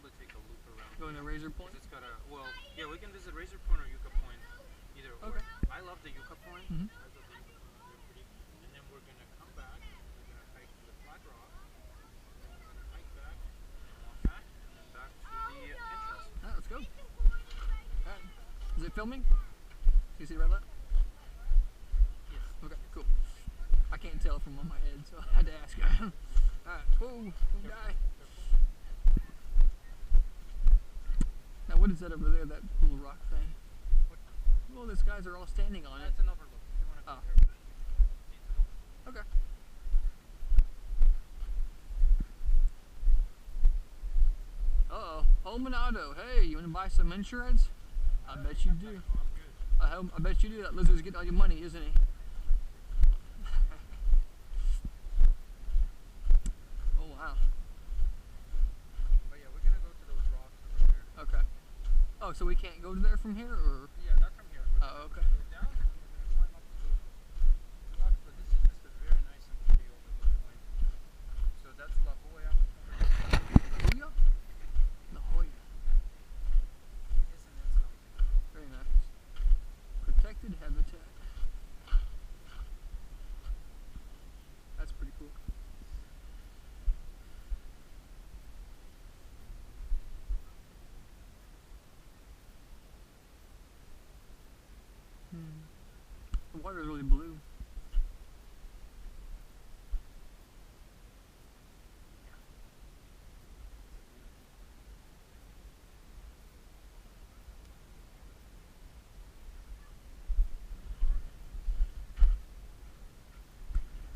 also take a loop around. Going to Razor Point? It's got a, well, yeah, we can visit Razor Point or Yucca Point, either or. Okay. I love the Yucca Point. I love the Yucca Point, they're pretty. And then we're going to come back, we're going to hike to the Flat Rock, and then we're going to hike back, and walk back, and then back to the entrance. Alright, let's go. Alright. Is it filming? Can you see the red light? Yes. Okay, cool. I can't tell from on my head, so I had to ask. Alright, whoa, die. Now what is that over there, that little rock thing? Well, these guys are all standing on it. That's an overlook. If you want to Oh. come here. It's an overlook. Okay. Uh-oh, home and auto. Hey, you want to buy some insurance? I bet you do. I'm good. I bet you do. That lizard's getting all your money, isn't he? Oh, wow. But yeah, we're gonna go to those rocks over there. Okay. Oh, so we can't go there from here, or? Yeah, not from here. We're Oh, okay. gonna go down and we're gonna climb up to those rocks, but this is just a very nice and pretty overlook point. So that's La Jolla. Booyah? La Jolla. Isn't it something? Very nice. Protected habitat. That's pretty cool. The water is really blue.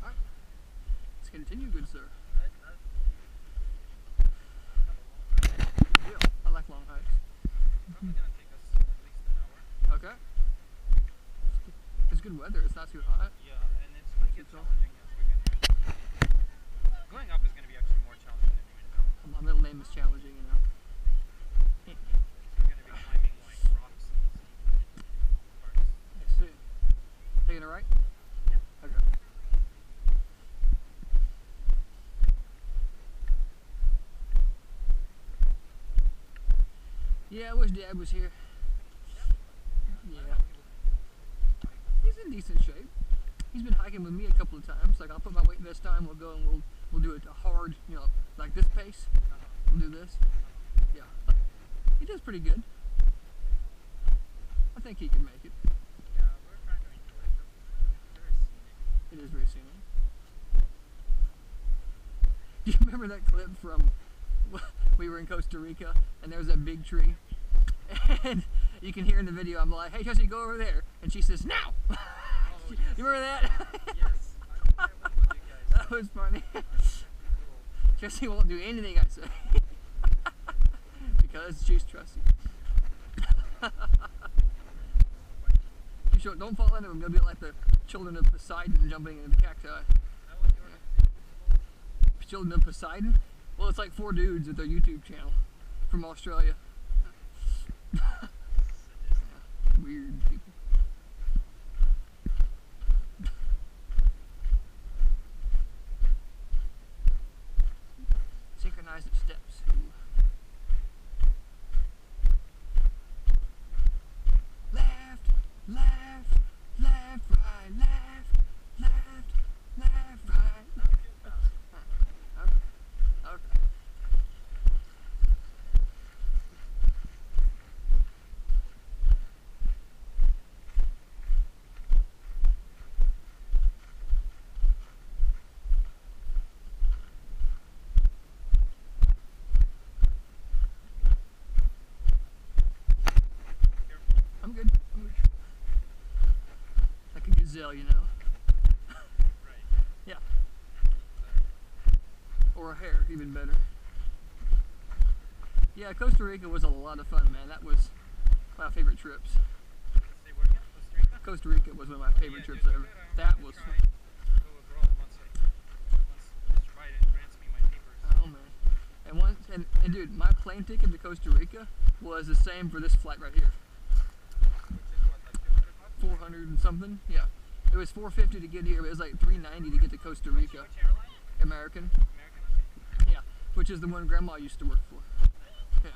Alright, let's continue, good sir. Yeah, I like long hikes. Probably gonna take us at least an hour. Okay. It's good weather, it's not too hot. Yeah, and it's gonna get challenging as we get here. Going up is gonna be actually more challenging than going down. My middle name is challenging, you know. We're gonna be climbing like rocks and steep parts. I see. Taking it right? Yeah. Okay. Yeah, I wish Dad was here. Yeah. He's in decent shape. He's been hiking with me a couple of times. Like, I'll put my weight vest on, we'll go and we'll do it hard, you know, like this pace. We'll do this. Yeah. He does pretty good. I think he can make it. Yeah, we're trying to enjoy it. It's very scenic. It is very scenic. Do you remember that clip from we were in Costa Rica and there was that big tree? And you can hear in the video, I'm like, hey Jesse, go over there. And she says, now! Oh, You yes. remember that? Yes, I went with you guys. That was funny. That's pretty cool. Jesse won't do anything I say. Because she's trusty. You don't fall into them, you'll be like the children of Poseidon jumping into the cacti. That was your name. Children of Poseidon? Well, it's like 4 dudes with their YouTube channel from Australia. Weird people. Synchronized steps. Left, left, left, right, left, left, left, right. Not too fast. Okay. Okay. Careful. I'm good. I'm good. Like a gazelle, you know? Right. Yeah. Or a hare, even better. Yeah, Costa Rica was a lot of fun, man. That was my favorite trips. Let's say where again? Costa Rica? Costa Rica was one of my favorite trips ever. That was fun. Go abroad once Mr. Biden grants me my papers. Oh man. And dude, my plane ticket to Costa Rica was the same for this flight right here. Which is what, like 200 bucks? 400 and something. Yeah. It was $450 to get here, but it was like $390 to get to Costa Rica. Which airline? American. American, okay. Yeah. Which is the one Grandma used to work for. Yeah.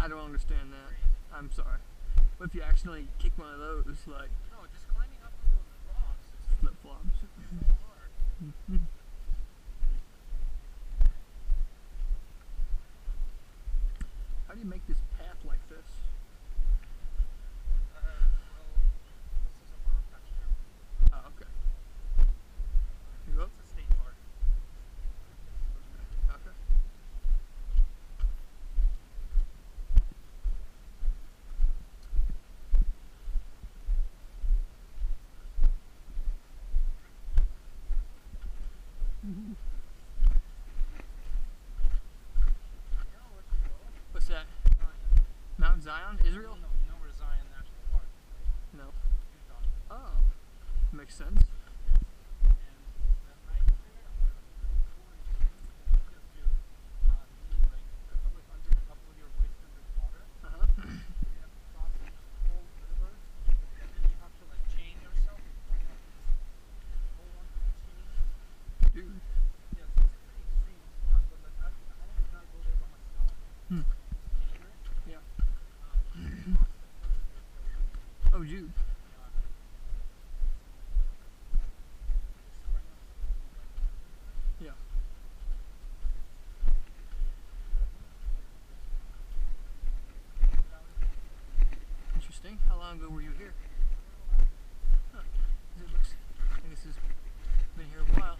I don't understand that. I'm sorry. What if you accidentally kick one of those, like No, just climbing up on those rocks is flip flops? so hard. How do you make this path like this? Well, this is a mountain patch now. Oh, okay. You go up? It's a state park. Okay. You know where to go? What's that? Zion. Mount Zion, Israel? No, you know where Zion National Park is, right? No. Utah. Oh, makes sense. And the hike there, before you just do be like up with your waist under the water. Uh-huh. You have to cross this whole river, and then you have to like chain yourself and hold on to the chain. Dude. Yes, it's pretty extreme. It's fun, but like I would not go there by myself. Hmm. It's dangerous. Yeah. Lots of person get killed. Oh, Jude. Yeah. Interesting. How long ago were you here? Huh. 'Cause it looks, I think this has been here a while.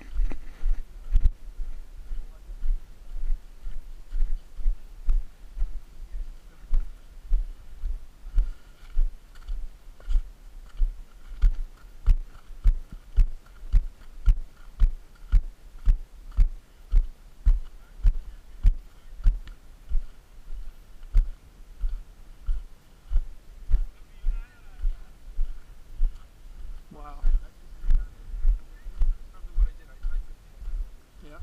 Wow. That's probably what I did. I took it. Yeah.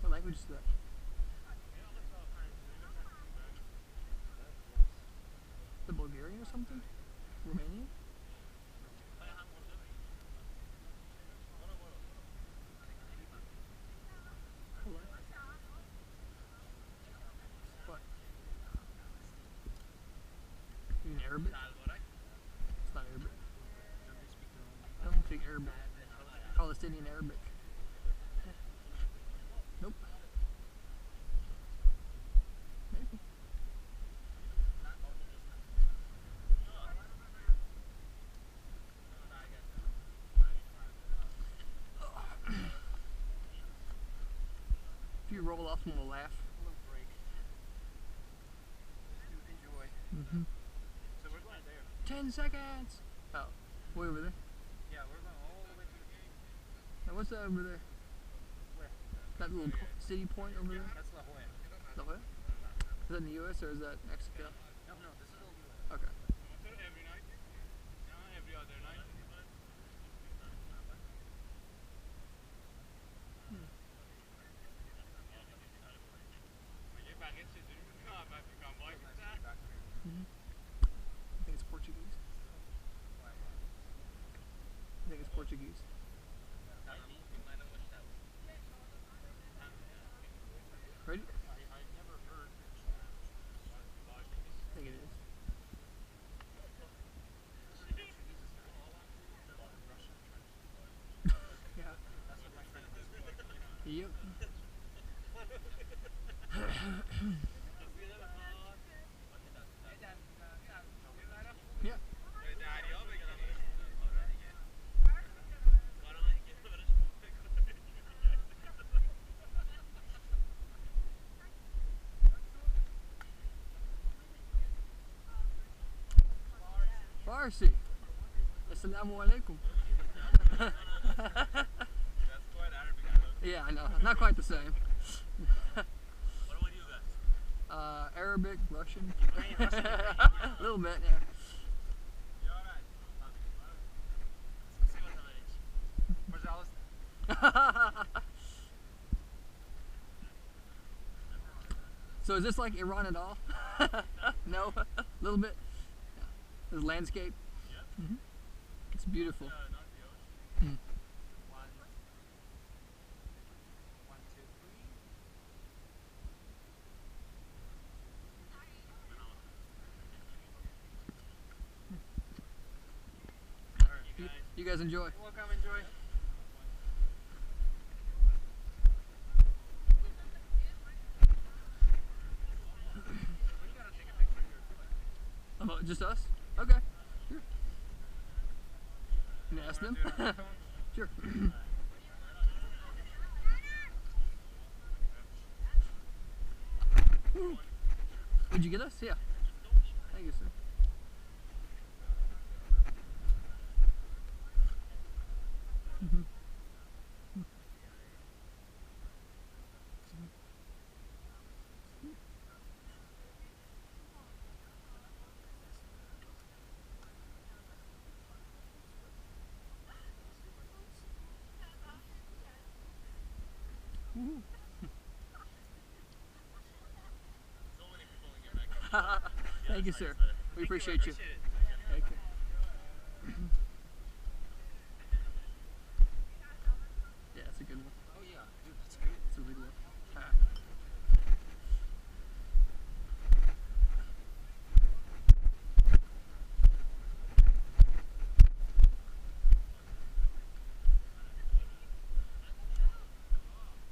What language is that? The Bulgarian or something? Romanian? Hello? What? You mean Arabic? It's not Arabic. I don't speak Arabic. Palestinian Arabic. Nope. Maybe. If you roll off, and we'll laugh. A little break. Just enjoy. Mm-hmm. So we're going there. 10 seconds! Oh, way over there. Yeah, we're going all the way to the beach. Now, what's that over there? Where? That little city point over there? That's La Jolla. La Jolla? Is that in the US or is that Mexico? No, this is all U.S. Okay. Every night? No, every other night. Mm-hmm. I think it's Portuguese. I think it's Portuguese. Ready? I never heard I think it is. Yeah. That's what my friend is. Yep. Yeah. Farsi. Assalamu alaikum. That's quite Arabic, I know. Yeah, I know. Not quite the same. What about you guys? Arabic, Russian. Ukrainian, Russian, Ukrainian. A little bit, yeah. You alright? See what Пожалуйста. So is this like Iran at all? No? A little bit? Yeah. This landscape? Yeah. It's beautiful. Not the ocean. One, two, three. Alright, you guys. You guys enjoy. Welcome, enjoy. We gotta take a picture here. Oh, just us? Okay. Sure. Can I ask them? Sure. Would you get us? Yeah. Thank you, sir. Mhm. Ooh. So many people in here. Thank you, sir. We appreciate you. Okay. Yeah, it's a good one. Oh yeah, dude, that's good. It's a really good one. Ah.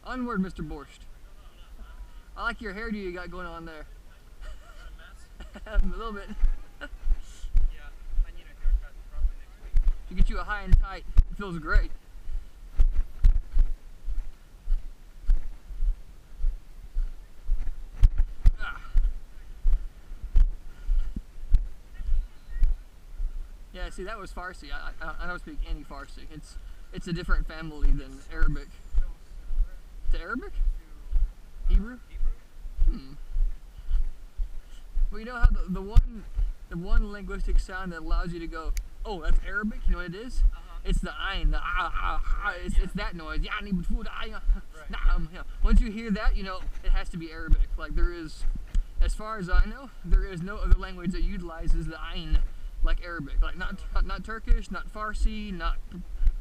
Onward, Mr. Borscht. I like your hairdo you got going on there. A little bit. Yeah, I need a haircut probably next week. To get you a high and tight. It feels great. Ah. Yeah, see, that was Farsi. I don't speak any Farsi. It's a different family than Arabic. To Arabic? Hebrew? Hmm. Well, you know how the one linguistic sound that allows you to go, oh, that's Arabic. You know what it is? It's the ayn, the it's that noise. Yani b'tfud ayn. Na'am. Yeah. Once you hear that, you know it has to be Arabic. Like there is, as far as I know, there is no other language that utilizes the ayn like Arabic. Like not Turkish, not Farsi, not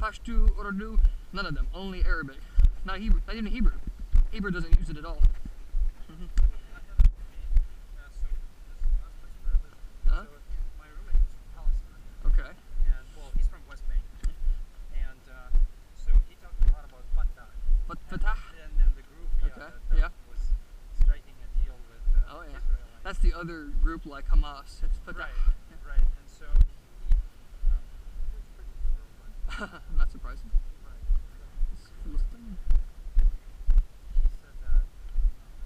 Pashto, Urdu. None of them. Only Arabic. Not Hebrew. Not even Hebrew. Hebrew doesn't use it at all. Huh? So my roommate is from Palestine, Okay. and well, he's from West Bank, and so he talked a lot about Fatah, But Fatah. and then the group Okay, that yeah. was striking a deal with Oh, yeah. Israel. That's the other group like Hamas. It's Fatah. Right, right, and so he was pretty liberal, but Not surprising. right. It's Philistine. He said that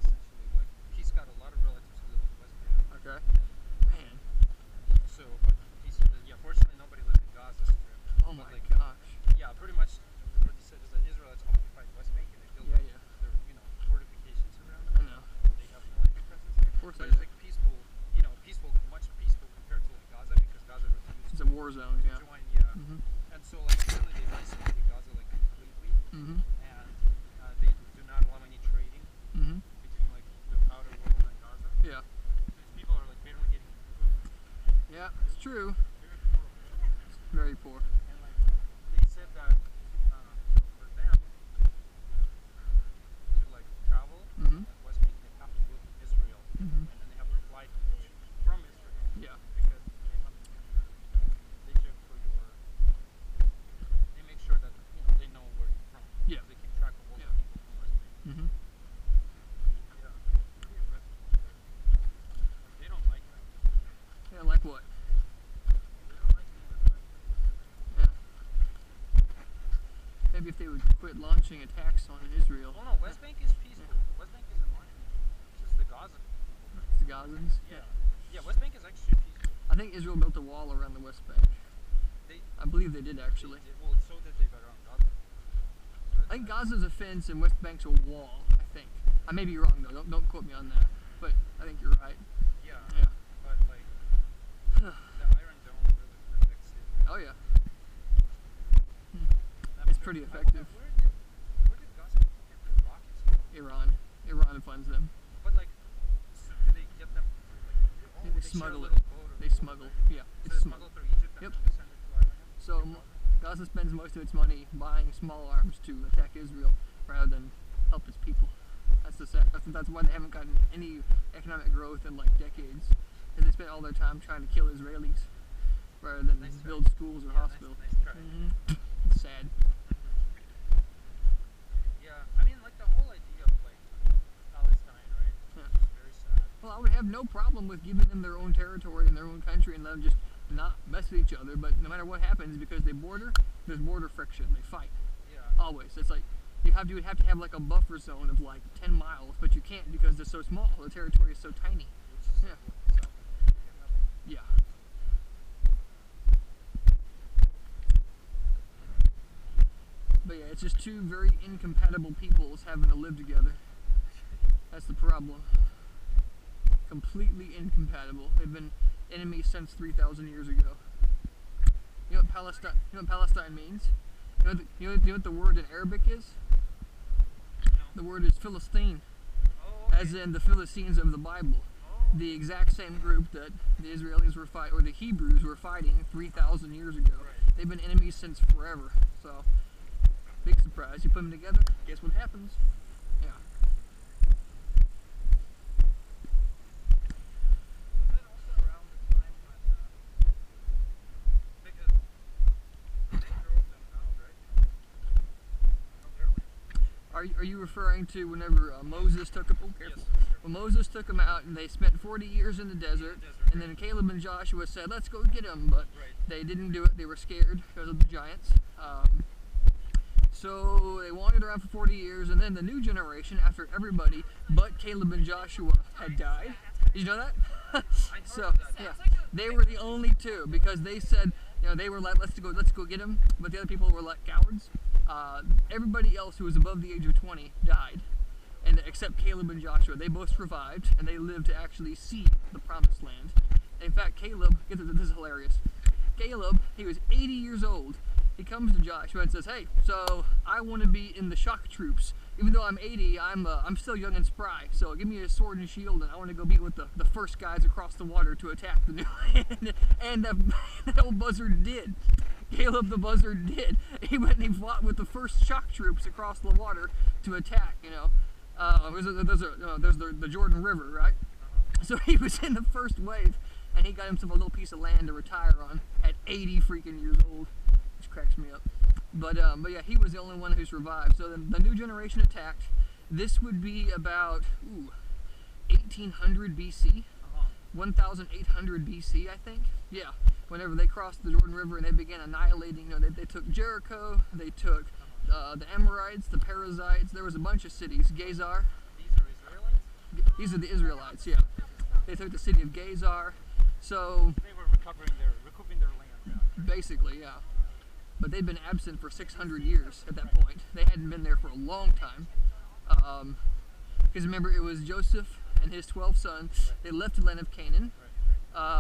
essentially, like, he's got a lot of relatives who live in West Bank. Okay. Man. So, but he said that, yeah, fortunately nobody lives in Gaza Strip. Oh But, my like, gosh. yeah, pretty much what he said is that Israel has occupied West Bank and they built Yeah, up yeah. their, fortifications around I it. know. They have military presence there. Of course But they it's do. like peaceful, much peaceful compared to like Gaza because Gaza refused It's a war zone. to Yeah. join, yeah. Mhm. And so like apparently they isolated Gaza like completely, Mhm. and they do not allow any trading Mhm. between like the outer world and Gaza. Yeah. So these people are like barely getting food. Yeah. It's true. Very poor. It's very poor. And like they said that for them to like travel Mhm. at West Bank, they have to go to Israel, Mhm. and then they have to fly from Israel Yeah. because they check for your, they make sure that they know where you're from. Yeah. They keep track of all Yeah. the people from West Bank. Mhm. Yeah. Pretty impressive. Like, they don't like that. Yeah. Like what? They don't like being respected. Yeah. Maybe if they would quit launching attacks on Israel. Oh no, West Bank is peaceful. West Bank isn't lying. It's just the Gaza people. It's the Gazans. Yeah. Yeah, West Bank is actually peaceful. I think Israel built a wall around the West Bank. They I believe they did actually. Well, so did they around Gaza. I think Gaza's a fence and West Bank's a wall. I think. I may be wrong though. Don't quote me on that. But I think you're right. Yeah. Yeah. But like the Iron Dome really protects it. Oh yeah. I'm It's sure- pretty I wonder effective. Where did Gaza get their rockets from? Iran funds them. But like, so do they get them? Like, They share a smuggle little it. boat or They boat, smuggle. right? Yeah. So It's they smuggled. smuggle through Egypt and Yep. then send it to Iran. So Gaza spends most of its money buying small arms to attack Israel rather than help its people. That's why they haven't gotten any economic growth in like decades, because they spend all their time trying to kill Israelis rather than Nice try. build schools or Yeah, hospitals. nice try. It's sad. Yeah, I mean, like the whole idea of like Palestine, right? Yeah. It's very sad. Well, I would have no problem with giving them their own territory and their own country and let them just not mess with each other. But no matter what happens, because they border, there's border friction. They fight Yeah. always. It's like you have to have like a buffer zone of like 10 miles, but you can't because they're so small. The territory is so tiny. Which is Yeah. like what, South America, Yeah. But yeah, it's just two very incompatible peoples having to live together. That's the problem. Completely incompatible. They've been enemies since 3,000 years ago. You know what Palestine? You know what Palestine means? You know what the word in Arabic is? The word is Philistine, Oh, as in the Philistines of the Bible. The exact same group that the Israelis were fighting, or the Hebrews were fighting 3,000 years ago. Right. They've been enemies since forever. So, big surprise. You put them together, guess what happens? Yeah. Was that also around the time when, because they drove them out, right? From their land. Are you referring to whenever Moses took them? Oh, careful. Yes. When Moses took them out and they spent 40 years in the desert, desert, and then Caleb and Joshua said, let's go get them, but Right. they didn't do it. They were scared because of the giants. So they wandered around for 40 years, and then the new generation, after everybody but Caleb and Joshua had died. Did you know that? I heard So of that. yeah, they were the only two because they said, they were like, let's go get them, but the other people were like cowards. Everybody else who was above the age of 20 died, and except Caleb and Joshua. They both survived, and they lived to actually see the promised land. In fact, Caleb, this is hilarious. Caleb, he was 80 years old. He comes to Joshua and says, hey, so I want to be in the shock troops. Even though I'm 80, I'm still young and spry. So give me a sword and shield, and I want to go be with the first guys across the water to attack the new land. And that old buzzard did. Caleb the buzzard did. He went and he fought with the first shock troops across the water to attack. There's the Jordan River, right? So he was in the first wave, and he got himself a little piece of land to retire on at 80 freaking years old, which cracks me up. But yeah, he was the only one who survived. So the new generation attacked. This would be about 1800 BC, 1800 BC, I think. Yeah, whenever they crossed the Jordan River and they began annihilating. They took Jericho, they took the Amorites, the Perizzites. There was a bunch of cities. Gezer. These are Israelites? These are the Israelites. Yeah, they took the city of Gezer. So They were recouping their land. Yeah. basically, yeah. But they'd been absent for 600 years at that point. They hadn't been there for a long time. Because remember, it was Joseph and his 12 sons. They left the land of Canaan,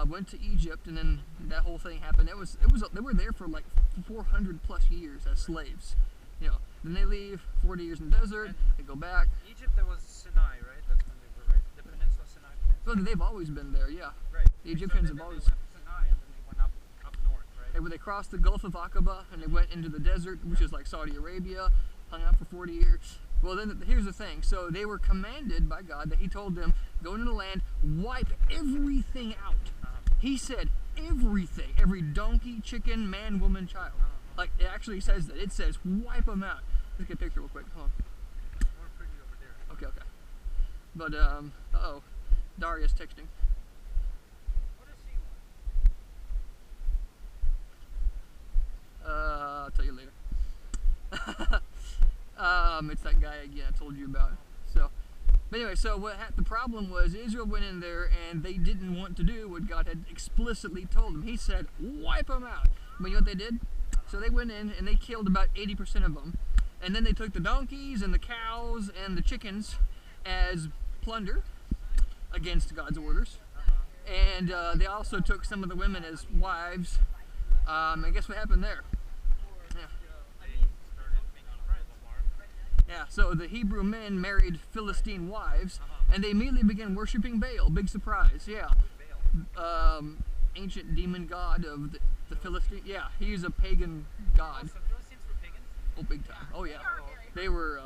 went to Egypt, and then that whole thing happened. They were there for like 400 plus years as slaves. Then they leave, 40 years in the desert. They go back. Egypt, that was Sinai, right? That's when they were, right? The peninsula Sinai. So they've always been there, yeah. Right. The Egyptians so have then always. They left Sinai and then they went up north, right? They crossed the Gulf of Aqaba and they went into the desert, which is like Saudi Arabia, hung out for 40 years. Well, then here's the thing. So they were commanded by God that He told them, go into the land, wipe everything out. He said everything, every donkey, chicken, man, woman, child. Like it actually says that. It says wipe them out. Let's get a picture real quick. Hold on. More pretty over there. Okay. But uh-oh, Darius texting. What does he want? I'll tell you later. It's that guy again I told you about. So, but anyway, so the problem was Israel went in there and they didn't want to do what God had explicitly told them. He said, wipe them out. But you know what they did? So they went in and they killed about 80% of them. And then they took the donkeys and the cows and the chickens as plunder against God's orders. And they also took some of the women as wives. And guess what happened there? Yeah. Yeah, so the Hebrew men married Philistine wives, and they immediately began worshiping Baal. Big surprise, yeah. Ancient demon god of the Philistine. Yeah, he's a pagan god. So Philistines were pagans? Oh, big time. Oh, yeah. They were